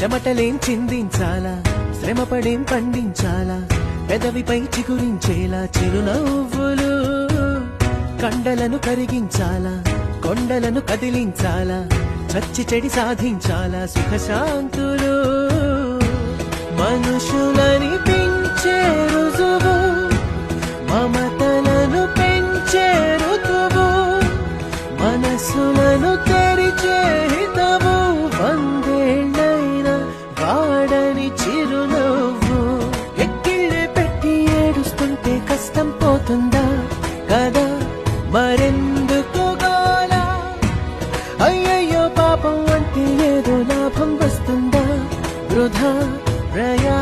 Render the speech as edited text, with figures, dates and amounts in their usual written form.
చెమటలేం చిందించాలా, శ్రమపడేం పండించాలా, పెదవిపై చిగురించేలా చిరునవ్వులు. కండలను కరిగించాలా, కొండలను కదిలించాలా, చచ్చి చెడి సాధించాలా సుఖశాంతులు. మనుషులని పెంచే రుజువు, మమతలను పెంచే ఋతువు, మనసులను తెరిచే హితవు, వందేళ్ళైన వాడని చిరునవ్వు. ఎక్కిళ్ళే పెట్టి ఏడుస్తుంటే కష్టం పోతుందా కదా, మరెందుకు గోలా? అయ్యయ్యో పాపం అంటే ఏదో లాభం వస్తుందా, వృధా ప్రయా